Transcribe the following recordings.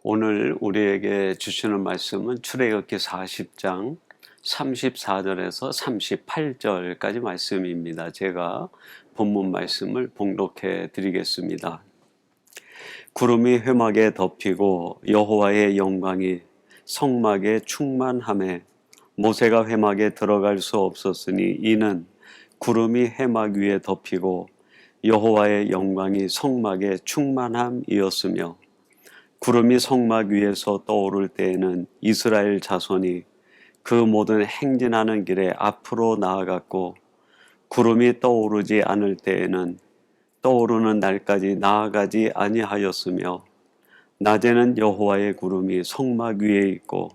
오늘 우리에게 주시는 말씀은 출애굽기 40장 34절에서 38절까지 말씀입니다. 제가 본문 말씀을 봉독해 드리겠습니다. 구름이 회막에 덮이고 여호와의 영광이 성막에 충만하매 모세가 회막에 들어갈 수 없었으니 이는 구름이 회막 위에 덮이고 여호와의 영광이 성막에 충만함이었으며 구름이 성막 위에서 떠오를 때에는 이스라엘 자손이 그 모든 행진하는 길에 앞으로 나아갔고 구름이 떠오르지 않을 때에는 떠오르는 날까지 나아가지 아니하였으며 낮에는 여호와의 구름이 성막 위에 있고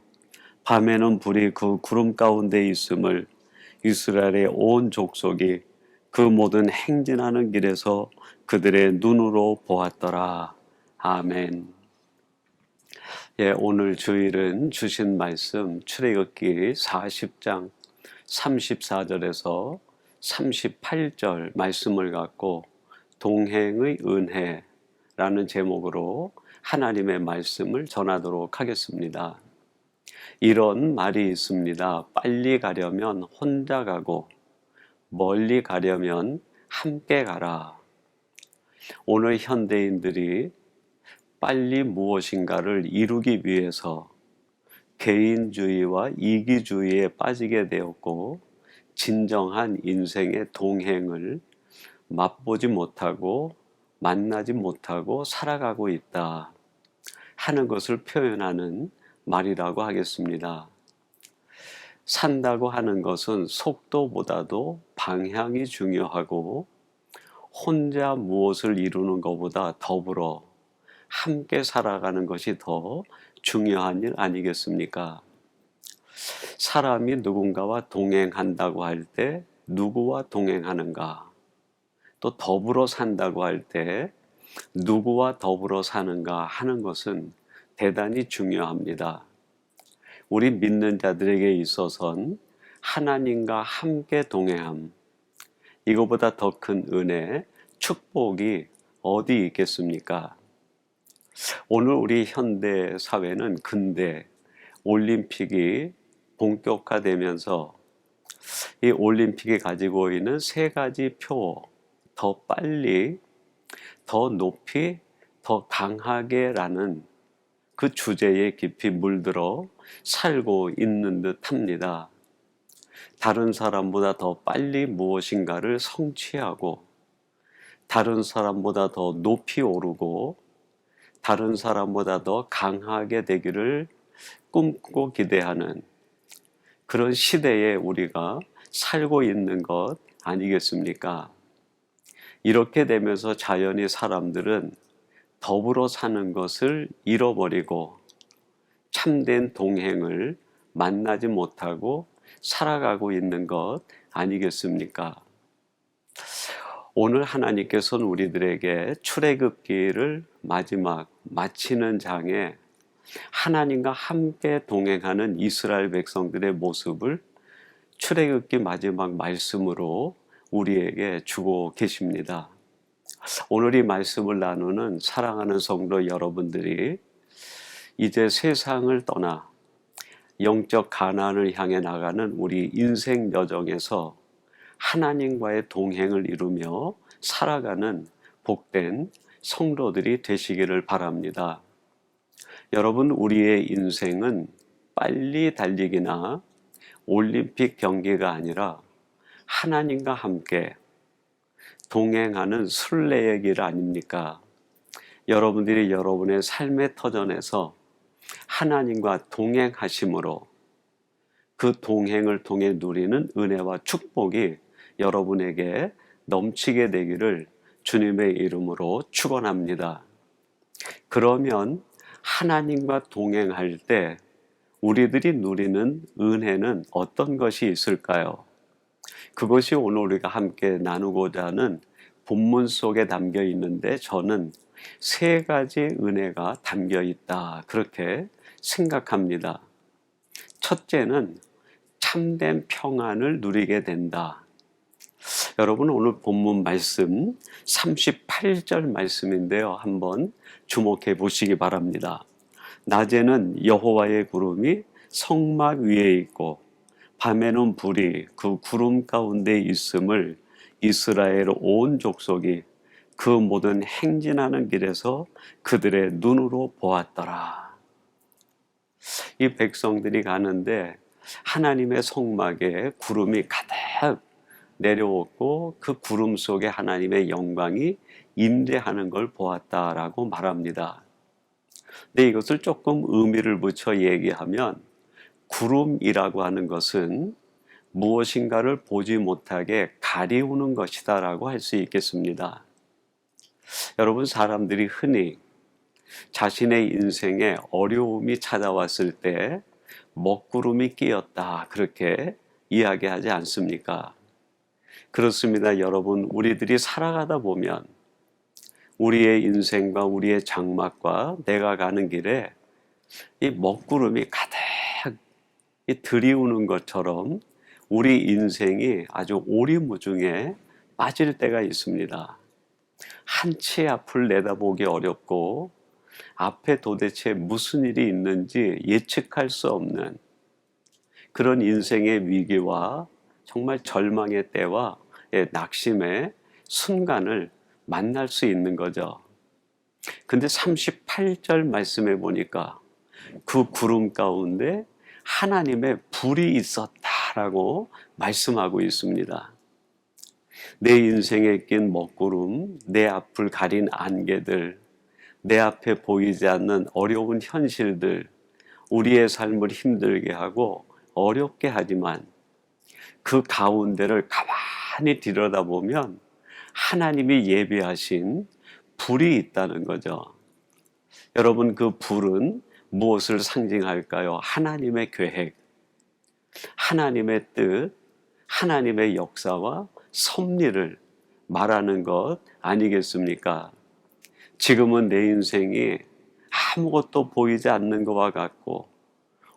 밤에는 불이 그 구름 가운데 있음을 이스라엘의 온 족속이 그 모든 행진하는 길에서 그들의 눈으로 보았더라. 아멘. 오늘 주일은 주신 말씀 출애굽기 40장 34절에서 38절 말씀을 갖고 동행의 은혜라는 제목으로 하나님의 말씀을 전하도록 하겠습니다. 이런 말이 있습니다. 빨리 가려면 혼자 가고 멀리 가려면 함께 가라. 오늘 현대인들이 빨리 무엇인가를 이루기 위해서 개인주의와 이기주의에 빠지게 되었고 진정한 인생의 동행을 맛보지 못하고 만나지 못하고 살아가고 있다 하는 것을 표현하는 말이라고 하겠습니다. 산다고 하는 것은 속도보다도 방향이 중요하고 혼자 무엇을 이루는 것보다 더불어 함께 살아가는 것이 더 중요한 일 아니겠습니까? 사람이 누군가와 동행한다고 할 때 누구와 동행하는가? 또 더불어 산다고 할 때 누구와 더불어 사는가 하는 것은 대단히 중요합니다. 우리 믿는 자들에게 있어서는 하나님과 함께 동행함, 이거보다 더 큰 은혜, 축복이 어디 있겠습니까? 오늘 우리 현대 사회는 근대 올림픽이 본격화되면서 이 올림픽이 가지고 있는 세 가지 표, 더 빨리, 더 높이, 더 강하게라는 그 주제에 깊이 물들어 살고 있는 듯 합니다. 다른 사람보다 더 빨리 무엇인가를 성취하고 다른 사람보다 더 높이 오르고 다른 사람보다 더 강하게 되기를 꿈꾸고 기대하는 그런 시대에 우리가 살고 있는 것 아니겠습니까? 이렇게 되면서 자연히 사람들은 더불어 사는 것을 잃어버리고 참된 동행을 만나지 못하고 살아가고 있는 것 아니겠습니까? 오늘 하나님께서는 우리들에게 출애굽기를 마치는 장에 하나님과 함께 동행하는 이스라엘 백성들의 모습을 출애굽기 마지막 말씀으로 우리에게 주고 계십니다. 오늘 이 말씀을 나누는 사랑하는 성도 여러분들이 이제 세상을 떠나 영적 가나안을 향해 나가는 우리 인생 여정에서 하나님과의 동행을 이루며 살아가는 복된 성도들이 되시기를 바랍니다. 여러분, 우리의 인생은 빨리 달리기나 올림픽 경기가 아니라 하나님과 함께 동행하는 순례의 길 아닙니까? 여러분들이 여러분의 삶의 터전에서 하나님과 동행하심으로 그 동행을 통해 누리는 은혜와 축복이 여러분에게 넘치게 되기를 주님의 이름으로 축원합니다. 그러면 하나님과 동행할 때 우리들이 누리는 은혜는 어떤 것이 있을까요? 그것이 오늘 우리가 함께 나누고자 하는 본문 속에 담겨 있는데 저는 세 가지 은혜가 담겨 있다 그렇게 생각합니다. 첫째는 참된 평안을 누리게 된다. 여러분, 오늘 본문 말씀 38절 말씀인데요. 한번 주목해 보시기 바랍니다. 낮에는 여호와의 구름이 성막 위에 있고 밤에는 불이 그 구름 가운데 있음을 이스라엘 온 족속이 그 모든 행진하는 길에서 그들의 눈으로 보았더라. 이 백성들이 가는데 하나님의 성막에 구름이 가득 내려오고 그 구름 속에 하나님의 영광이 임재하는 걸 보았다라고 말합니다. 근데 이것을 조금 의미를 붙여 얘기하면 구름이라고 하는 것은 무엇인가를 보지 못하게 가리우는 것이다라고 할 수 있겠습니다. 여러분, 사람들이 흔히 자신의 인생에 어려움이 찾아왔을 때 먹구름이 끼었다 그렇게 이야기하지 않습니까? 그렇습니다. 여러분, 우리들이 살아가다 보면 우리의 인생과 우리의 장막과 내가 가는 길에 이 먹구름이 가득 들이우는 것처럼 우리 인생이 아주 오리무중에 빠질 때가 있습니다. 한치 앞을 내다보기 어렵고 앞에 도대체 무슨 일이 있는지 예측할 수 없는 그런 인생의 위기와 정말 절망의 때와 낙심의 순간을 만날 수 있는 거죠. 근데 38절 말씀해 보니까 그 구름 가운데 하나님의 불이 있었다라고 말씀하고 있습니다. 내 인생에 낀 먹구름, 내 앞을 가린 안개들, 내 앞에 보이지 않는 어려운 현실들, 우리의 삶을 힘들게 하고 어렵게 하지만 그 가운데를 가만히 들여다보면 하나님이 예비하신 불이 있다는 거죠. 여러분, 그 불은 무엇을 상징할까요? 하나님의 계획, 하나님의 뜻, 하나님의 역사와 섭리를 말하는 것 아니겠습니까? 지금은 내 인생이 아무것도 보이지 않는 것과 같고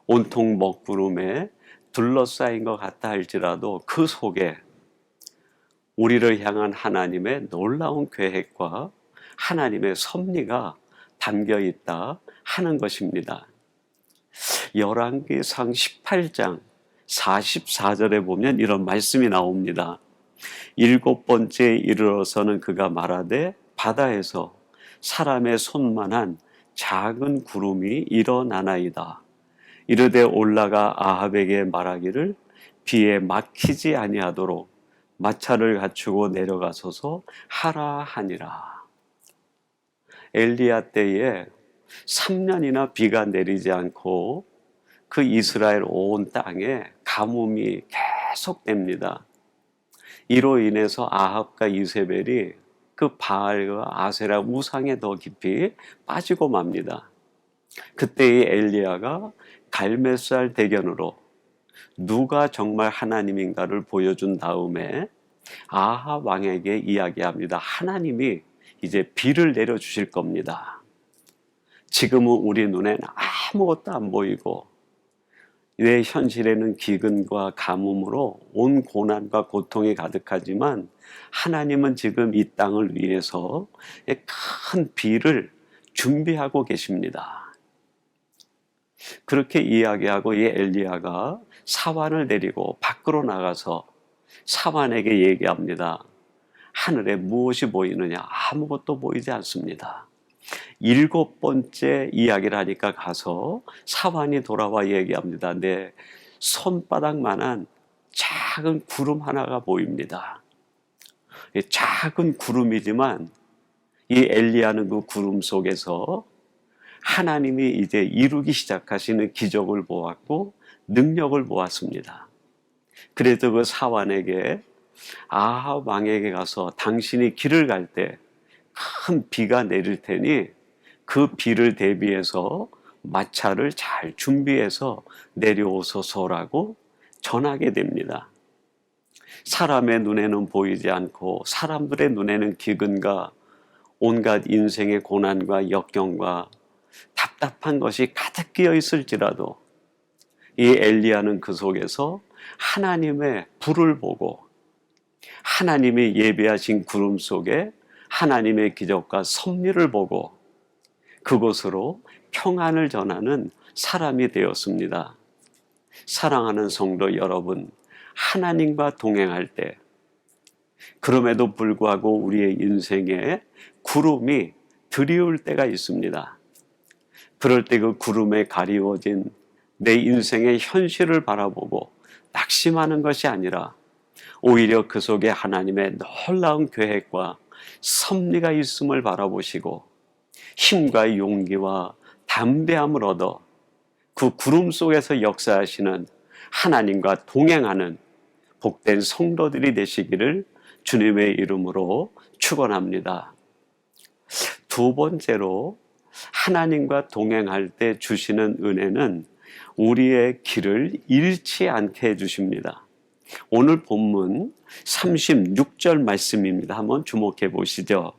온통 먹구름에 둘러싸인 것 같다 할지라도 그 속에 우리를 향한 하나님의 놀라운 계획과 하나님의 섭리가 담겨 있다 하는 것입니다. 열왕기상 18장 44절에 보면 이런 말씀이 나옵니다. 7번째에 이르러서는 그가 말하되 바다에서 사람의 손만한 작은 구름이 일어나나이다. 이르되 올라가 아합에게 말하기를 비에 막히지 아니하도록 마차를 갖추고 내려가소서 하라 하니라. 엘리야 때에 3년이나 비가 내리지 않고 그 이스라엘 온 땅에 가뭄이 계속됩니다. 이로 인해서 아합과 이세벨이 그 바알과 아세라 우상에 더 깊이 빠지고 맙니다. 그때 이 엘리야가 갈멜살 대견으로 누가 정말 하나님인가를 보여준 다음에 아합 왕에게 이야기합니다. 하나님이 이제 비를 내려주실 겁니다. 지금은 우리 눈엔 아무것도 안 보이고 내 현실에는 기근과 가뭄으로 온 고난과 고통이 가득하지만 하나님은 지금 이 땅을 위해서 큰 비를 준비하고 계십니다. 그렇게 이야기하고 이 엘리야가 사환을 데리고 밖으로 나가서 사환에게 얘기합니다. 하늘에 무엇이 보이느냐? 아무것도 보이지 않습니다. 7번째 이야기를 하니까 가서 사환이 돌아와 얘기합니다. 내 손바닥만한 작은 구름 하나가 보입니다. 작은 구름이지만 이 엘리야는 그 구름 속에서 하나님이 이제 이루기 시작하시는 기적을 보았고 능력을 보았습니다. 그래도 그 사환에게 아합 왕에게 가서 당신이 길을 갈 때 큰 비가 내릴 테니 그 비를 대비해서 마차를 잘 준비해서 내려오소서라고 전하게 됩니다. 사람의 눈에는 보이지 않고 사람들의 눈에는 기근과 온갖 인생의 고난과 역경과 답답한 것이 가득 끼어 있을지라도 이 엘리야는 그 속에서 하나님의 불을 보고 하나님이 예비하신 구름 속에 하나님의 기적과 섭리를 보고 그곳으로 평안을 전하는 사람이 되었습니다. 사랑하는 성도 여러분, 하나님과 동행할 때, 그럼에도 불구하고 우리의 인생에 구름이 드리울 때가 있습니다. 그럴 때 그 구름에 가리워진 내 인생의 현실을 바라보고 낙심하는 것이 아니라 오히려 그 속에 하나님의 놀라운 계획과 섭리가 있음을 바라보시고 힘과 용기와 담대함을 얻어 그 구름 속에서 역사하시는 하나님과 동행하는 복된 성도들이 되시기를 주님의 이름으로 축원합니다. 두 번째로 하나님과 동행할 때 주시는 은혜는 우리의 길을 잃지 않게 해주십니다. 오늘 본문 36절 말씀입니다. 한번 주목해 보시죠.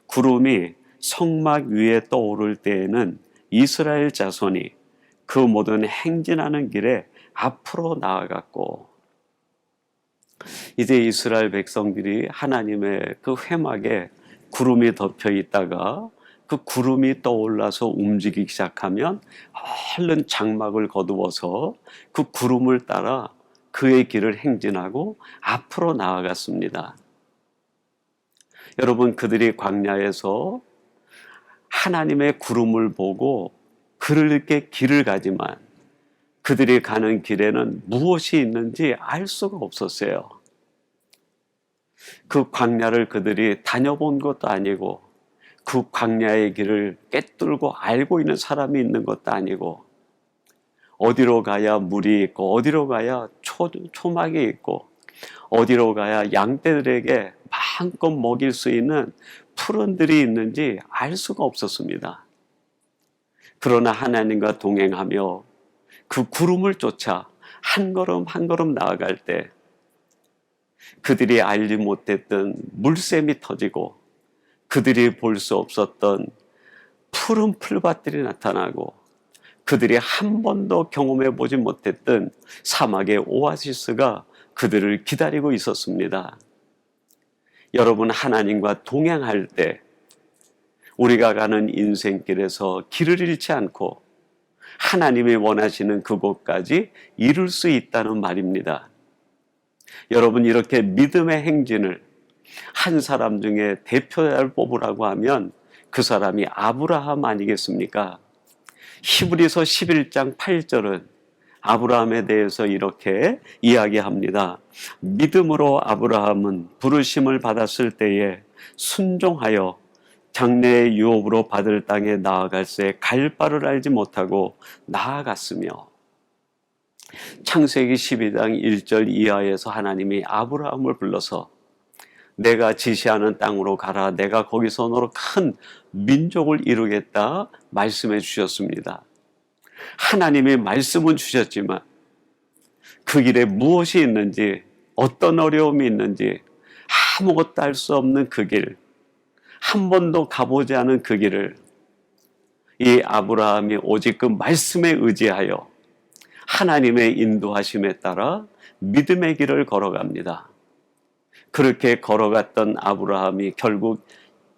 구름이 성막 위에 떠오를 때에는 이스라엘 자손이 그 모든 행진하는 길에 앞으로 나아갔고, 이제 이스라엘 백성들이 하나님의 그 회막에 구름이 덮여 있다가 그 구름이 떠올라서 움직이기 시작하면 얼른 장막을 거두어서 그 구름을 따라 그의 길을 행진하고 앞으로 나아갔습니다. 여러분, 그들이 광야에서 하나님의 구름을 보고 그렇게 길을 가지만 그들이 가는 길에는 무엇이 있는지 알 수가 없었어요. 그 광야를 그들이 다녀본 것도 아니고 그 광야의 길을 꿰뚫고 알고 있는 사람이 있는 것도 아니고 어디로 가야 물이 있고 어디로 가야 초막이 있고 어디로 가야 양떼들에게 마음껏 먹일 수 있는 푸른들이 있는지 알 수가 없었습니다. 그러나 하나님과 동행하며 그 구름을 쫓아 한 걸음 한 걸음 나아갈 때 그들이 알지 못했던 물샘이 터지고 그들이 볼 수 없었던 푸른 풀밭들이 나타나고 그들이 한 번도 경험해 보지 못했던 사막의 오아시스가 그들을 기다리고 있었습니다. 여러분, 하나님과 동행할 때 우리가 가는 인생길에서 길을 잃지 않고 하나님이 원하시는 그곳까지 이룰 수 있다는 말입니다. 여러분, 이렇게 믿음의 행진을 한 사람 중에 대표자를 뽑으라고 하면 그 사람이 아브라함 아니겠습니까? 히브리서 11장 8절은 아브라함에 대해서 이렇게 이야기합니다. 믿음으로 아브라함은 부르심을 받았을 때에 순종하여 장래의 유업으로 받을 땅에 나아갈새 갈 바를 알지 못하고 나아갔으며, 창세기 12장 1절 이하에서 하나님이 아브라함을 불러서 내가 지시하는 땅으로 가라, 내가 거기서 너로 큰 민족을 이루겠다 말씀해 주셨습니다. 하나님이 말씀은 주셨지만 그 길에 무엇이 있는지, 어떤 어려움이 있는지 아무것도 알 수 없는 그 길, 한 번도 가보지 않은 그 길을 이 아브라함이 오직 그 말씀에 의지하여 하나님의 인도하심에 따라 믿음의 길을 걸어갑니다. 그렇게 걸어갔던 아브라함이 결국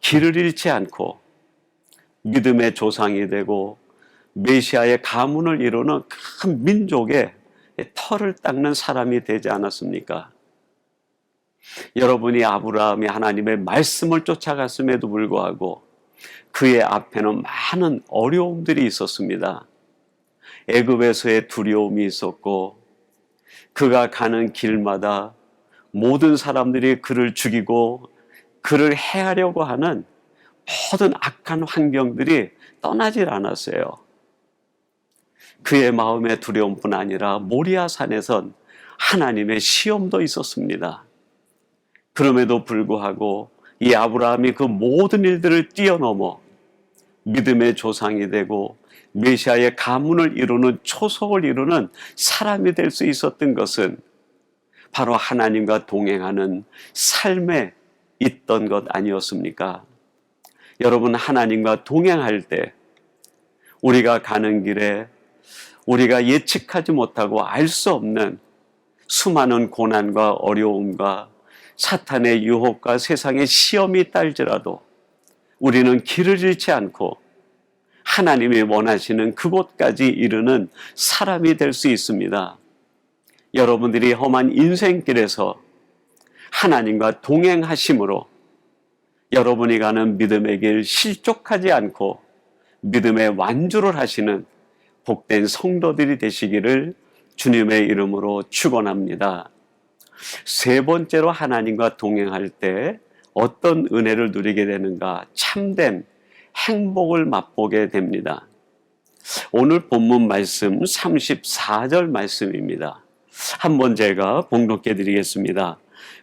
길을 잃지 않고 믿음의 조상이 되고 메시아의 가문을 이루는 큰 민족의 터를 닦는 사람이 되지 않았습니까? 여러분이 아브라함이 하나님의 말씀을 쫓아갔음에도 불구하고 그의 앞에는 많은 어려움들이 있었습니다. 애굽에서의 두려움이 있었고, 그가 가는 길마다 모든 사람들이 그를 죽이고 그를 해하려고 하는 모든 악한 환경들이 떠나질 않았어요. 그의 마음의 두려움뿐 아니라 모리아 산에선 하나님의 시험도 있었습니다. 그럼에도 불구하고 이 아브라함이 그 모든 일들을 뛰어넘어 믿음의 조상이 되고 메시아의 가문을 이루는, 초석을 이루는 사람이 될 수 있었던 것은 바로 하나님과 동행하는 삶에 있던 것 아니었습니까? 여러분, 하나님과 동행할 때 우리가 가는 길에 우리가 예측하지 못하고 알 수 없는 수많은 고난과 어려움과 사탄의 유혹과 세상의 시험이 딸지라도 우리는 길을 잃지 않고 하나님이 원하시는 그곳까지 이르는 사람이 될 수 있습니다. 여러분들이 험한 인생길에서 하나님과 동행하심으로 여러분이 가는 믿음의 길 실족하지 않고 믿음의 완주를 하시는 복된 성도들이 되시기를 주님의 이름으로 축원합니다. 세 번째로 하나님과 동행할 때 어떤 은혜를 누리게 되는가? 참된 행복을 맛보게 됩니다. 오늘 본문 말씀 34절 말씀입니다. 한번 제가 봉독해 드리겠습니다.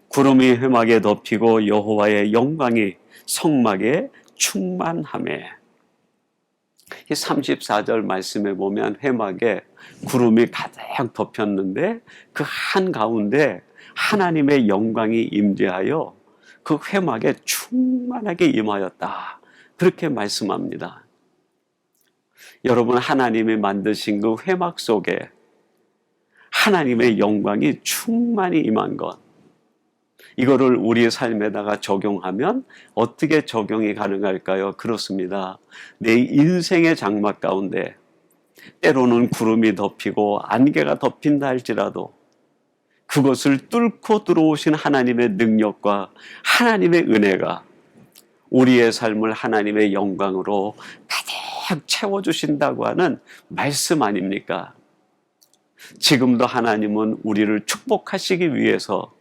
구름이 회막에 덮이고 여호와의 영광이 성막에 충만하매. 이 34절 말씀에 보면 회막에 구름이 가득 덮였는데 그 한가운데 하나님의 영광이 임재하여 그 회막에 충만하게 임하였다. 그렇게 말씀합니다. 여러분, 하나님이 만드신 그 회막 속에 하나님의 영광이 충만히 임한 것, 이거를 우리의 삶에다가 적용하면 어떻게 적용이 가능할까요? 그렇습니다. 내 인생의 장막 가운데 때로는 구름이 덮이고 안개가 덮인다 할지라도 그것을 뚫고 들어오신 하나님의 능력과 하나님의 은혜가 우리의 삶을 하나님의 영광으로 가득 채워주신다고 하는 말씀 아닙니까? 지금도 하나님은 우리를 축복하시기 위해서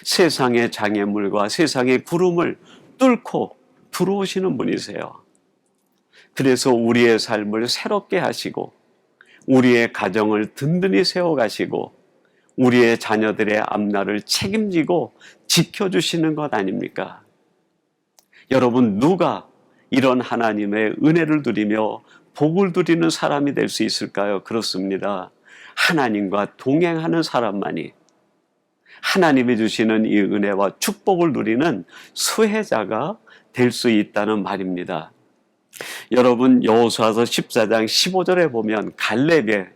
세상의 장애물과 세상의 구름을 뚫고 들어오시는 분이세요. 그래서 우리의 삶을 새롭게 하시고 우리의 가정을 든든히 세워가시고 우리의 자녀들의 앞날을 책임지고 지켜주시는 것 아닙니까? 여러분, 누가 이런 하나님의 은혜를 누리며 복을 누리는 사람이 될 수 있을까요? 그렇습니다. 하나님과 동행하는 사람만이 하나님이 주시는 이 은혜와 축복을 누리는 수혜자가 될 수 있다는 말입니다. 여러분, 여호수아서 14장 15절에 보면 갈렙의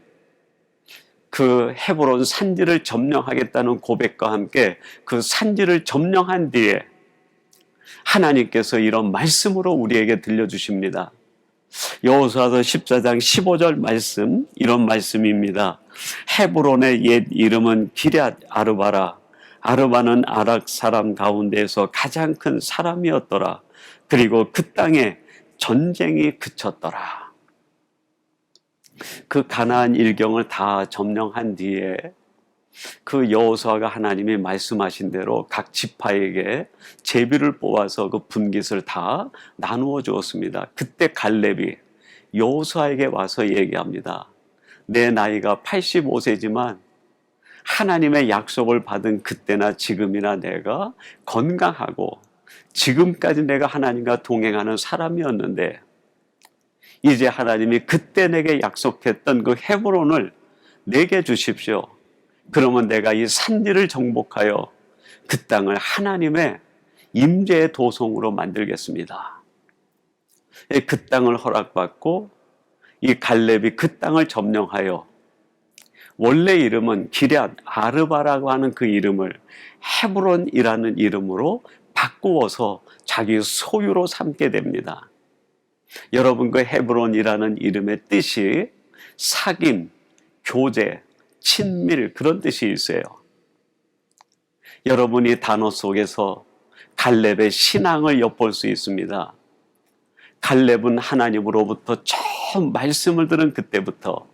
그 헤브론 산지를 점령하겠다는 고백과 함께 그 산지를 점령한 뒤에 하나님께서 이런 말씀으로 우리에게 들려주십니다. 여호수아서 14장 15절 말씀, 이런 말씀입니다. 헤브론의 옛 이름은 기럇 아르바라. 아르바는 아락 사람 가운데에서 가장 큰 사람이었더라. 그리고 그 땅에 전쟁이 그쳤더라. 그 가나안 일경을 다 점령한 뒤에 그 여호수아가 하나님이 말씀하신 대로 각 지파에게 제비를 뽑아서 그 분깃을 다 나누어 주었습니다. 그때 갈렙이 여호수아에게 와서 얘기합니다. 내 나이가 85세지만 하나님의 약속을 받은 그때나 지금이나 내가 건강하고 지금까지 내가 하나님과 동행하는 사람이었는데 이제 하나님이 그때 내게 약속했던 그 헤브론을 내게 주십시오. 그러면 내가 이 산지를 정복하여 그 땅을 하나님의 임재의 도성으로 만들겠습니다. 그 땅을 허락받고 이 갈렙이 그 땅을 점령하여 원래 이름은 기럇 아르바라고 하는 그 이름을 헤브론이라는 이름으로 바꾸어서 자기 소유로 삼게 됩니다. 여러분, 그 헤브론이라는 이름의 뜻이 사귐, 교제, 친밀, 그런 뜻이 있어요. 여러분이 단어 속에서 갈렙의 신앙을 엿볼 수 있습니다. 갈렙은 하나님으로부터 처음 말씀을 들은 그때부터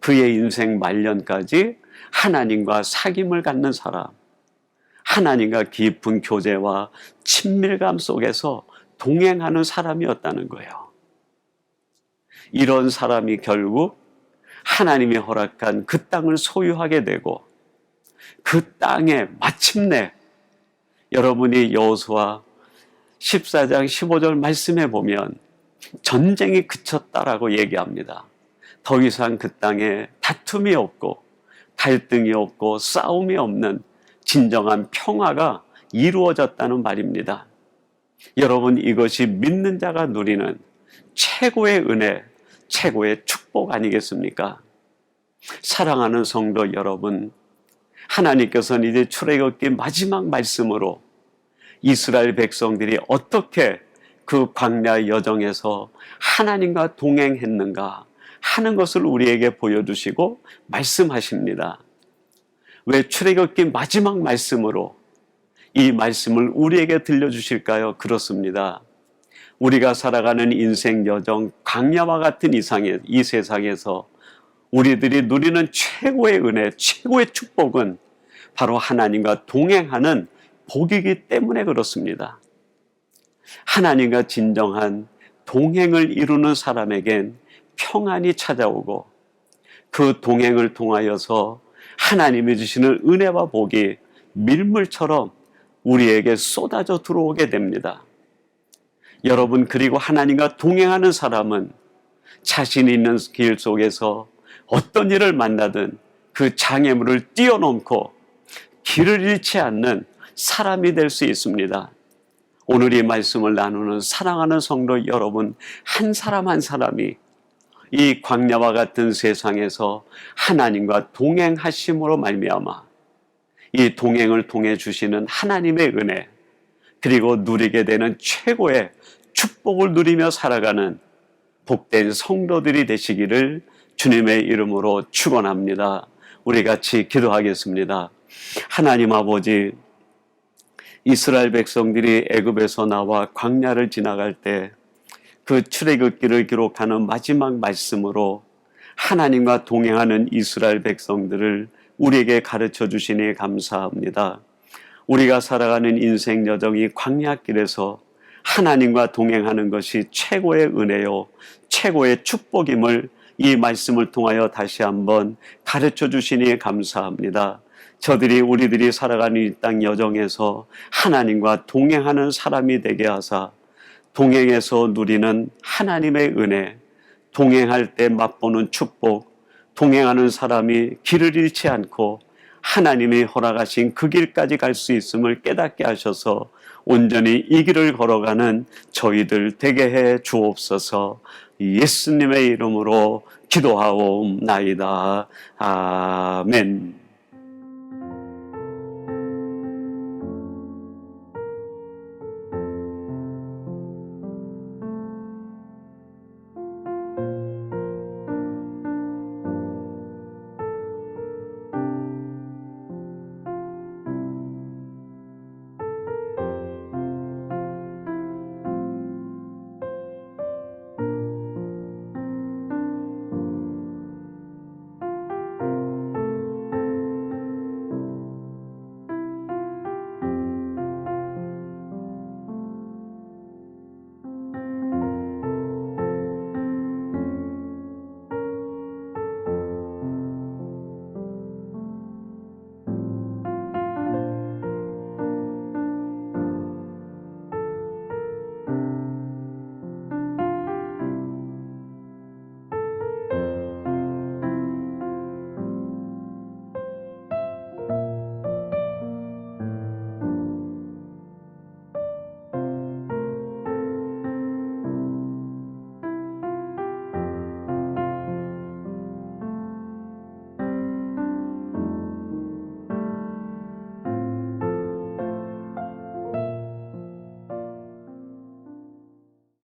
그의 인생 말년까지 하나님과 사귐을 갖는 사람, 하나님과 깊은 교제와 친밀감 속에서 동행하는 사람이었다는 거예요. 이런 사람이 결국 하나님이 허락한 그 땅을 소유하게 되고 그 땅에 마침내 여러분이 여호수아 14장 15절 말씀에 보면 전쟁이 그쳤다라고 얘기합니다. 더 이상 그 땅에 다툼이 없고 갈등이 없고 싸움이 없는 진정한 평화가 이루어졌다는 말입니다. 여러분, 이것이 믿는 자가 누리는 최고의 은혜, 최고의 축복 아니겠습니까? 사랑하는 성도 여러분, 하나님께서는 이제 출애굽기 마지막 말씀으로 이스라엘 백성들이 어떻게 그 광야 여정에서 하나님과 동행했는가 하는 것을 우리에게 보여주시고 말씀하십니다. 왜 출애굽기 마지막 말씀으로 이 말씀을 우리에게 들려주실까요? 그렇습니다. 우리가 살아가는 인생 여정, 광야와 같은 이 세상에서 우리들이 누리는 최고의 은혜, 최고의 축복은 바로 하나님과 동행하는 복이기 때문에 그렇습니다. 하나님과 진정한 동행을 이루는 사람에겐 평안이 찾아오고 그 동행을 통하여서 하나님이 주시는 은혜와 복이 밀물처럼 우리에게 쏟아져 들어오게 됩니다. 여러분, 그리고 하나님과 동행하는 사람은 자신이 있는 길 속에서 어떤 일을 만나든 그 장애물을 뛰어넘고 길을 잃지 않는 사람이 될 수 있습니다. 오늘 이 말씀을 나누는 사랑하는 성도 여러분, 한 사람 한 사람이 이 광야와 같은 세상에서 하나님과 동행하심으로 말미암아 이 동행을 통해 주시는 하나님의 은혜, 그리고 누리게 되는 최고의 축복을 누리며 살아가는 복된 성도들이 되시기를 주님의 이름으로 축원합니다. 우리 같이 기도하겠습니다. 하나님 아버지, 이스라엘 백성들이 애굽에서 나와 광야를 지나갈 때 그 출애굽기를 기록하는 마지막 말씀으로 하나님과 동행하는 이스라엘 백성들을 우리에게 가르쳐 주시니 감사합니다. 우리가 살아가는 인생 여정이 광야길에서 하나님과 동행하는 것이 최고의 은혜요, 최고의 축복임을 이 말씀을 통하여 다시 한번 가르쳐 주시니 감사합니다. 우리들이 살아가는 이 땅 여정에서 하나님과 동행하는 사람이 되게 하사 동행에서 누리는 하나님의 은혜, 동행할 때 맛보는 축복, 동행하는 사람이 길을 잃지 않고 하나님이 허락하신 그 길까지 갈 수 있음을 깨닫게 하셔서 온전히 이 길을 걸어가는 저희들 되게 해 주옵소서. 예수님의 이름으로 기도하옵나이다. 아멘.